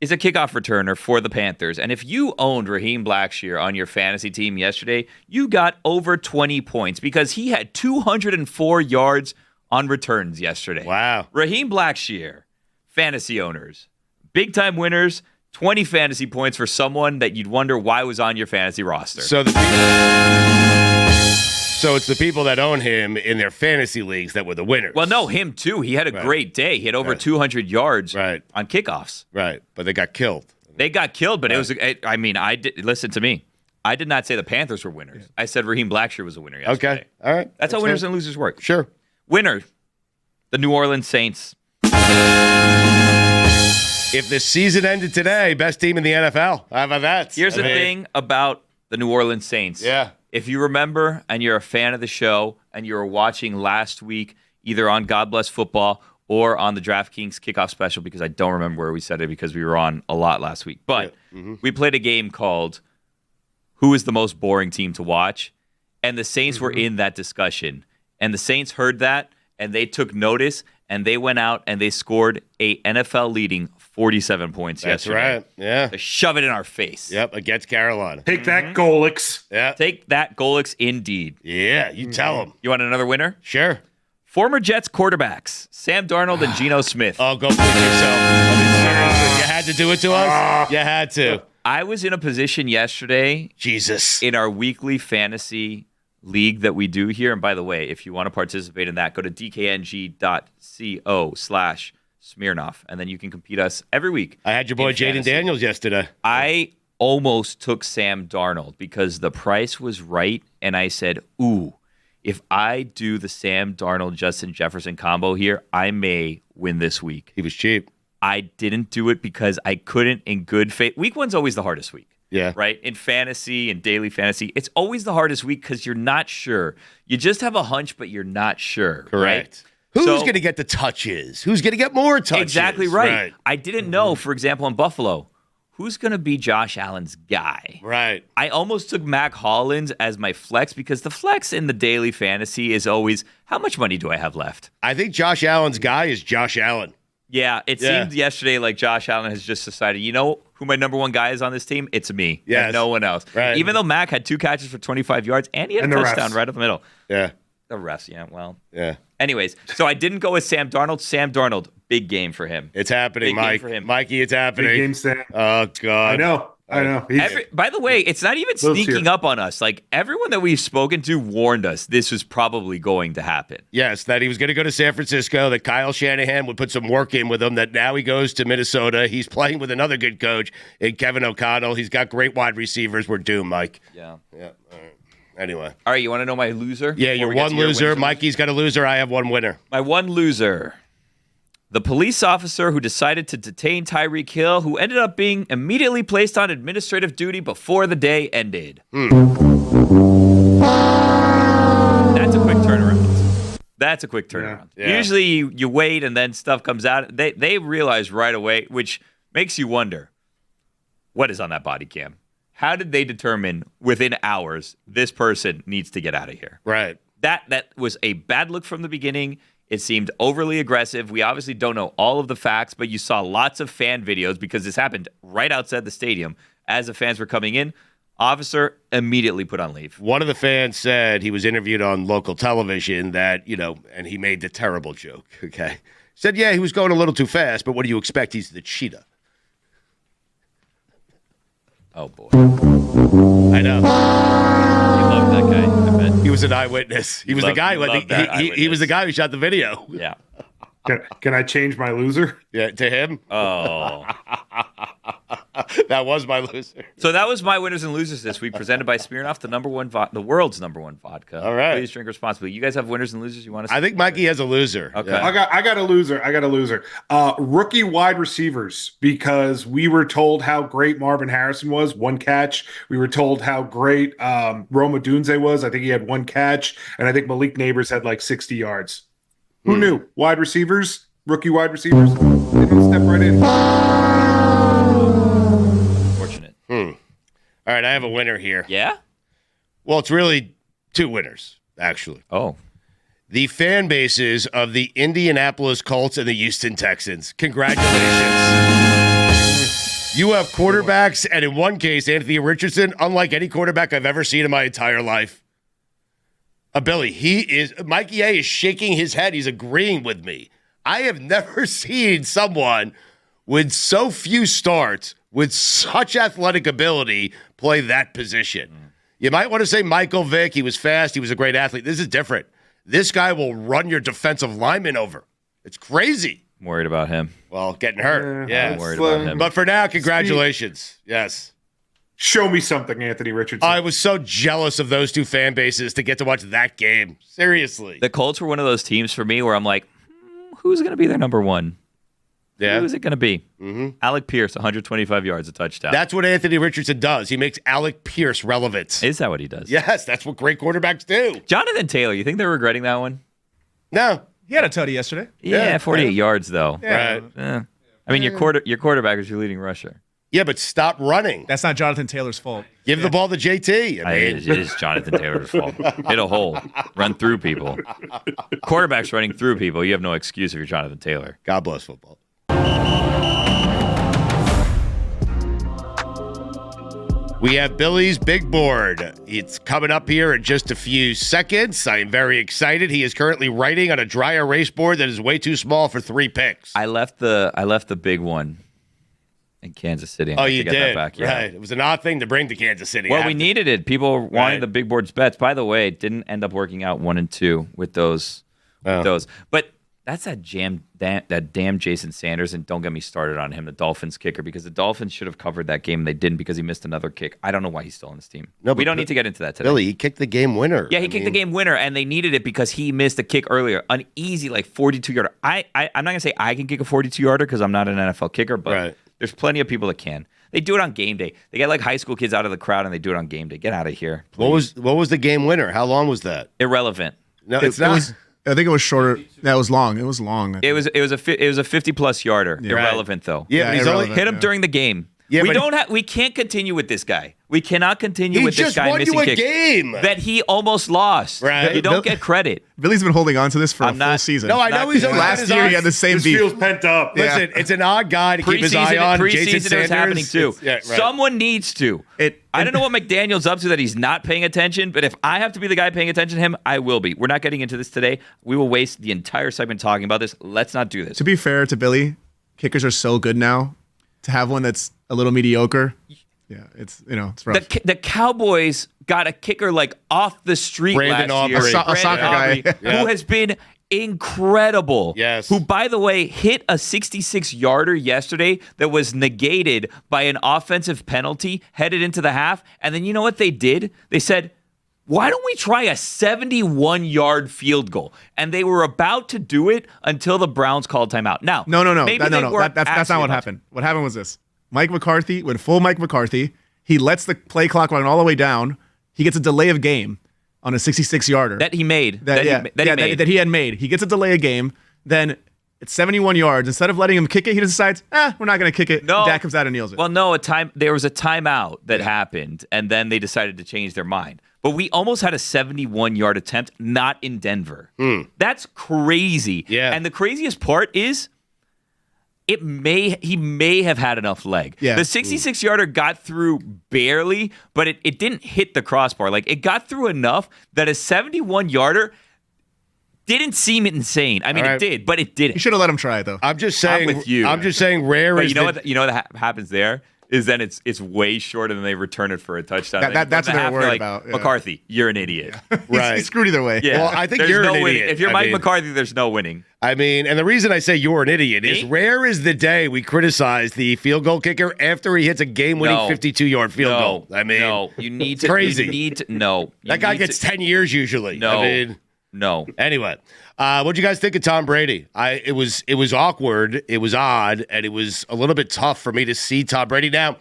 is a kickoff returner for the Panthers. And if you owned Raheem Blackshear on your fantasy team yesterday, you got over 20 points because he had 204 yards on returns yesterday. Wow. Raheem Blackshear, fantasy owners, big time winners, 20 fantasy points for someone that you'd wonder why was on your fantasy roster. So it's the people that own him in their fantasy leagues that were the winners. Well, no, him too. He had a great day. He had over 200 yards on kickoffs. Right, but they got killed. They got killed, but it was. I mean, listen to me. I did not say the Panthers were winners. I said Raheem Blackshear was a winner yesterday. Okay, all right. That's how winners and losers work. Sure. Winner, the New Orleans Saints. If the season ended today, best team in the NFL. How about that? Here's the thing about the New Orleans Saints. Yeah. If you remember and you're a fan of the show and you were watching last week, either on God Bless Football or on the DraftKings kickoff special, because I don't remember where we said it because we were on a lot last week. But we played a game called Who is the Most Boring Team to Watch? And the Saints were in that discussion. And the Saints heard that and they took notice and they went out and they scored a NFL leading 47 points That's yesterday. right. Yeah. To shove it in our face. Yep, against Carolina. Take that, Golix. Yeah. Take that, Golix, indeed. Yeah, you tell them. You want another winner? Sure. Former Jets quarterbacks, Sam Darnold and Geno Smith. Oh, go please yourself. I mean, seriously, you had to do it to us? You had to. I was in a position yesterday Jesus. in our weekly fantasy league that we do here. And by the way, if you want to participate in that, go to dkng.co/Smirnoff, and then you can compete us every week. I had your boy in Jaden fantasy. Daniels yesterday. I almost took Sam Darnold because the price was right, and I said, ooh, if I do the Sam Darnold, Justin Jefferson combo here, I may win this week. He was cheap. I didn't do it because I couldn't in good faith. Week 1's always the hardest week. Yeah. Right? In fantasy and daily fantasy, it's always the hardest week because you're not sure. You just have a hunch, but you're not sure. Correct. Right? Who's So- going to get the touches? Who's going to get more touches? Exactly right. I didn't know, for example, in Buffalo, who's going to be Josh Allen's guy. Right. I almost took Mac Hollins as my flex because the flex in the daily fantasy is always, how much money do I have left? I think Josh Allen's guy is Josh Allen. Yeah, it seemed yesterday like Josh Allen has just decided, you know who my number one guy is on this team? It's me. Yes. And no one else. Right. Even though Mac had 2 catches for 25 yards and he had And a the touchdown refs. right up the middle. Yeah. The refs, yeah, well. Yeah. Anyways, so I didn't go with Sam Darnold. Sam Darnold, big game for him. It's happening, Big game Mike. for him. Mikey, it's happening. Big game, Sam. Oh, God. I know. He's- By the way, it's not even Let's sneaking hear. up on us. Like, everyone that we've spoken to warned us this was probably going to happen. Yes, that he was going to go to San Francisco, that Kyle Shanahan would put some work in with him, that now he goes to Minnesota. He's playing with another good coach in Kevin O'Connell. He's got great wide receivers. We're doomed, Mike. Yeah. Yeah. All right. Anyway. All right, you want to know my loser? Yeah, Before you're we get one to your loser. winners? Mikey's got a loser. I have one winner. My one loser. The police officer who decided to detain Tyreek Hill, who ended up being immediately placed on administrative duty before the day ended. That's a quick turnaround. That's a quick turnaround. Yeah. Usually you wait and then stuff comes out. They realize right away, which makes you wonder, what is on that body cam? How did they determine within hours this person needs to get out of here? Right. That was a bad look from the beginning. It seemed overly aggressive. We obviously don't know all of the facts, but you saw lots of fan videos because this happened right outside the stadium. As the fans were coming in, officer immediately put on leave. One of the fans said he was interviewed on local television that, and he made the terrible joke, okay? Said, yeah, he was going a little too fast, but what do you expect? He's the cheetah. Oh, boy. I know. You love that guy, I bet. He was an eyewitness. He was the guy. you love that He was the eyewitness. guy who shot the video. Yeah. Can I change my loser? Yeah, to him. Oh. That was my loser. So that was my winners and losers this week, presented by Smirnoff, the world's number one vodka. All right. Please drink responsibly. You guys have winners and losers you want to I think Mikey has a loser. Okay. Yeah. I got a loser. Rookie wide receivers, because we were told how great Marvin Harrison was, one catch. We were told how great Roma Dunze was. I think he had one catch, and I think Malik Neighbors had like 60 yards. Who knew? Wide receivers, rookie wide receivers, they don't step right in. Fortunate. All right, I have a winner here. Yeah? Well, it's really two winners, actually. Oh. The fan bases of the Indianapolis Colts and the Houston Texans. Congratulations. You have quarterbacks, and in one case, Anthony Richardson, unlike any quarterback I've ever seen in my entire life. Billy, Mikey A is shaking his head. He's agreeing with me. I have never seen someone with so few starts, with such athletic ability, play that position. You might want to say Michael Vick. He was fast. He was a great athlete. This is different. This guy will run your defensive lineman over. It's crazy. I'm worried about him. Well, getting hurt. Yeah. I'm worried about him. But for now, congratulations. Yes. Show me something, Anthony Richardson. I was so jealous of those two fan bases to get to watch that game. Seriously. The Colts were one of those teams for me where I'm like, who's going to be their number one? Yeah. Who is it going to be? Mm-hmm. Alec Pierce, 125 yards, a touchdown. That's what Anthony Richardson does. He makes Alec Pierce relevant. Is that what he does? Yes, that's what great quarterbacks do. Jonathan Taylor, you think they're regretting that one? No. He had a tutty yesterday. Yeah, 48 yards, though. Right. I mean, your quarterback is your leading rusher. Yeah, but stop running. That's not Jonathan Taylor's fault. Give the ball to JT. It is Jonathan Taylor's fault. Hit a hole. Run through people. Quarterback's running through people. You have no excuse if you're Jonathan Taylor. God bless football. We have Billy's Big Board. It's coming up here in just a few seconds. I am very excited. He is currently writing on a dry erase board that is way too small for 3 picks. I left the big one in Kansas City. Oh, you to get did? that back. Yeah. Right. It was an odd thing to bring to Kansas City. Well, we needed it. People wanted Right. the big board's bets. By the way, it didn't end up working out 1 and 2 with those. But that's that damn Jason Sanders, and don't get me started on him, the Dolphins kicker, because the Dolphins should have covered that game. They didn't because he missed another kick. I don't know why he's still on this team. No, we but don't need to get into that today. Billy, he kicked the game winner. Yeah, he kicked the game winner, and they needed it because he missed a kick earlier. An easy, 42-yarder. I'm not going to say I can kick a 42-yarder because I'm not an NFL kicker, but there's plenty of people that can. They do it on game day. They get high school kids out of the crowd, and they do it on game day. Get out of here. Please. What was the game winner? How long was that? Irrelevant. No, it's not. I think it was shorter. That was long. It was long. It was a 50+ yarder. Irrelevant though. Yeah, but he's only irrelevant. Hit him during the game. Yeah, we can't continue with this guy. We cannot continue He with this just guy won missing you a kicks game. that he almost lost. Right. You don't get credit. Billy's been holding on to this for a full season. No, I know he's always last year. He had the same This beef. feels pent up. Listen, it's an odd guy to keep his eye on. Jason Preseason, Sanders. it was happening too. Right. Someone needs to. I don't know what McDaniel's up to that he's not paying attention, but if I have to be the guy paying attention to him, I will be. We're not getting into this today. We will waste the entire segment talking about this. Let's not do this. To be fair to Billy, kickers are so good now. To have one that's a little mediocre, it's rough. The Cowboys got a kicker like off the street Brandon last year. Aubrey. A soccer guy. Who has been incredible. Yes. Who, by the way, hit a 66-yarder yesterday that was negated by an offensive penalty headed into the half. And then you know what they did? They said, why don't we try a 71-yard field goal? And they were about to do it until the Browns called timeout. Now, No. maybe they weren't That's not what happened. What happened was this. Mike McCarthy went full Mike McCarthy. He lets the play clock run all the way down. He gets a delay of game on a 66-yarder. That he made. That he had made. He gets a delay of game. Then it's 71 yards. Instead of letting him kick it, he decides, we're not going to kick it. No. Dak comes out and kneels it. Well, no, there was a timeout that happened, and then they decided to change their mind. But we almost had a 71-yard attempt, not in Denver. That's crazy. Yeah. And the craziest part is he may have had enough leg. Yeah. The 66-yarder got through barely, but it didn't hit the crossbar. Like, it got through enough that a 71-yarder didn't seem insane. I mean, All right. it did, but it didn't. You should have let him try it, though. I'm just saying. I'm with you. I'm just saying. Rare But is you know what happens there is then it's way shorter than they return it for a touchdown. That's what they're worried like, about. Yeah. McCarthy, you're an idiot. Right. He's screwed either way. Yeah. Well, I think There's you're no an winning. idiot. If you're I Mike mean- McCarthy, there's no winning. I mean, and the reason I say you're an idiot is rare is the day we criticize the field goal kicker after he hits a game-winning No. 52-yard field goal. I mean, no, you need to. crazy. You need to. No, that guy gets 10 years usually. No, I mean, no. anyway, what'd you guys think of Tom Brady? It was awkward, it was odd, and it was a little bit tough for me to see Tom Brady. Now,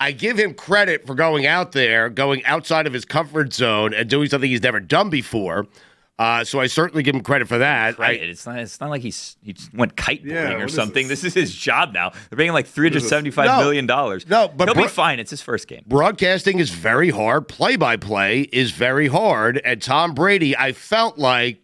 I give him credit for going out there, going outside of his comfort zone, and doing something he's never done before. So I certainly give him credit for that. It's not like he went kiteboarding or what is something. this? This is his job now. They're paying like $375 million. No, but he'll be fine. It's his first game. Broadcasting is very hard. Play-by-play is very hard. And Tom Brady, I felt like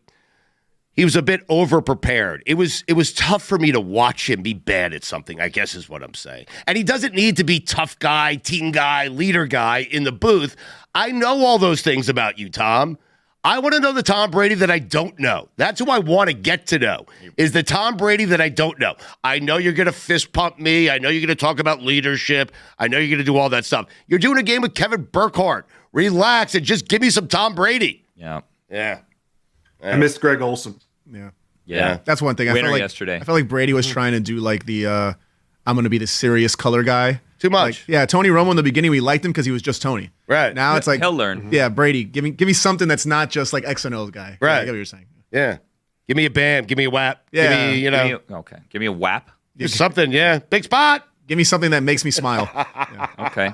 he was a bit over-prepared. It was tough for me to watch him be bad at something, I guess is what I'm saying. And he doesn't need to be tough guy, team guy, leader guy in the booth. I know all those things about you, Tom. I want to know the Tom Brady that I don't know. That's who I want to get to know, is the Tom Brady that I don't know. I know you're going to fist pump me. I know you're going to talk about leadership. I know you're going to do all that stuff. You're doing a game with Kevin Burkhardt. Relax and just give me some Tom Brady. Yeah. Yeah. I missed Greg Olson. Yeah. That's one thing. Winner I felt like yesterday. I felt like Brady was trying to do like the I'm going to be the serious color guy. Too much. Like, Tony Romo in the beginning, we liked him because he was just Tony. Right. Now it's like, He'll learn. Yeah, Brady, give me something that's not just like X and O's guy. Right. I get what you're saying. Yeah. Give me a bam. Give me a whap. Yeah. Give me, Give me a whap. just something. Yeah. Big spot. Give me something that makes me smile. Okay.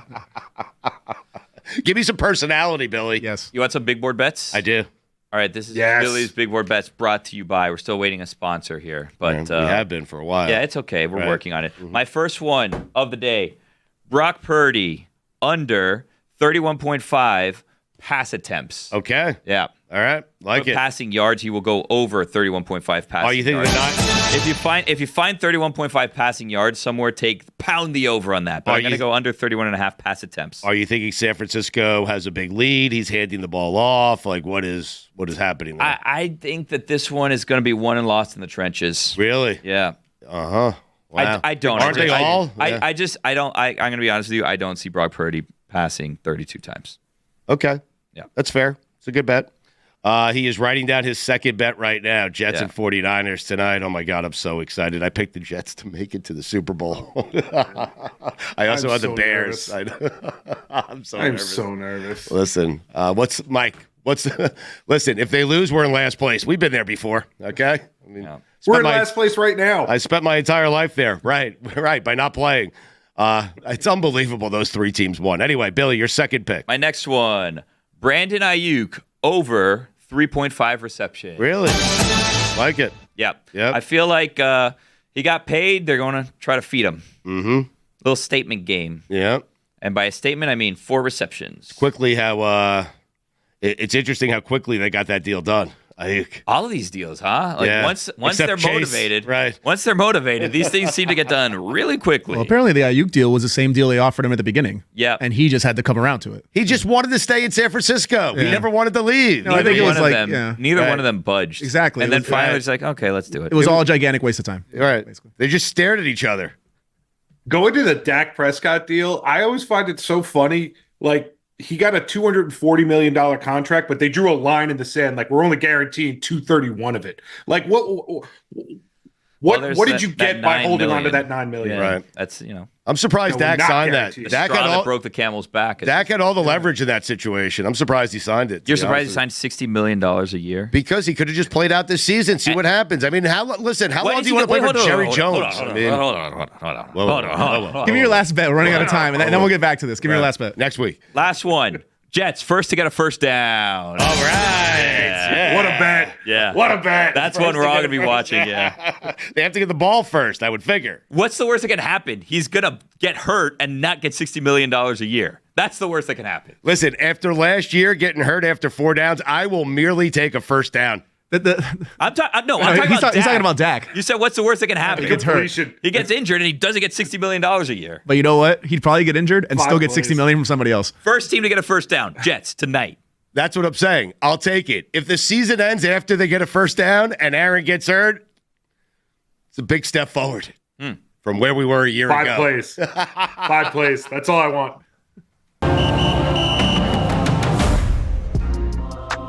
Give me some personality, Billy. Yes. You want some big board bets? I do. All right, this is Yes. Billy's Big Board Bets brought to you by. We're still waiting a sponsor here, but we have been for a while. yeah, it's okay. We're Right. working on it. My first one of the day: Brock Purdy under 31.5 pass attempts. Okay. Yeah, All right. Like For it. passing yards, he will go over 31.5 passing. Oh, you think yards. they're not? If you find 31.5 passing yards somewhere, pound the over on that. But Are I'm going to you- go under 31.5 pass attempts. Are you thinking San Francisco has a big lead? He's handing the ball off. Like, what is happening there? I think that this one is going to be won and lost in the trenches. Really? Yeah. Wow. I don't. Aren't they all? Yeah. I don't. I'm going to be honest with you. I don't see Brock Purdy passing 32 times. Okay. Yeah. That's fair. It's a good bet. He is writing down his second bet right now. Jets and 49ers tonight. Oh, my God. I'm so excited. I picked the Jets to make it to the Super Bowl. I also had the so Bears. nervous. I'm so I'm nervous. so nervous. Listen, listen, if they lose, we're in last place. We've been there before, okay? I mean, Yeah. We're spent in my- last place right now. I spent my entire life there. Right, by not playing. It's unbelievable those three teams won. Anyway, Billy, your second pick. My next one, Brandon Ayuk over 3.5 reception. Really? Like it. Yep. Yep. I feel like he got paid. They're going to try to feed him. Mm-hmm. Little statement game. Yeah. And by a statement, I mean 4 receptions. Quickly, how it's interesting how quickly they got that deal done. All of these deals, huh? Like Yeah. once Except they're Chase, motivated, right? Once they're motivated, these things seem to get done really quickly. Well, apparently the Ayuk deal was the same deal they offered him at the beginning. Yeah. And he just had to come around to it. He just wanted to stay in San Francisco. He Yeah. never wanted to leave. No, I think it was like, neither Right. one of them budged. Exactly. And It then was- finally, it's like, okay, let's do it. It was all a gigantic waste of time. Right. Basically. They just stared at each other. Going to the Dak Prescott deal, I always find it so funny. Like, he got a $240 million contract, but they drew a line in the sand. Like, we're only guaranteeing 231 of it. Like, what there's did that- you that get by $9 holding on to million. that $9 million? Yeah, Right. That's, I'm surprised No, Dak not signed that. guaranteed. the Dak straw had, that all, broke the camel's back. Dak had all the leverage in that situation. I'm surprised he signed it. to You're be surprised he honest with signed $60 million a year? because he could have just played out this season, see what happens. I mean, how long do you want to play for Jerry Jones? Hold on. Give me your last bet. We're running out of time. And then we'll get back to this. Give me your last bet. Next week. Last one. Jets, first to get a first down. All right. Yeah. What a bet. Yeah. What a bet. That's one we're all going to be watching, yeah. They have to get the ball first, I would figure. What's the worst that can happen? He's going to get hurt and not get $60 million a year. That's the worst that can happen. Listen, after last year getting hurt after 4 downs, I will merely take a first down. I'm talking he's about Dak. talking about Dak. You said what's the worst that can happen? He gets hurt. He gets injured and he doesn't get $60 million a year. But you know what? He'd probably get injured and 5 still get $60 plays. million from somebody else. First team to get a first down, Jets, tonight. That's what I'm saying. I'll take it. If the season ends after they get a first down and Aaron gets hurt, it's a big step forward from where we were a year 5 ago. plays. 5 plays. That's all I want.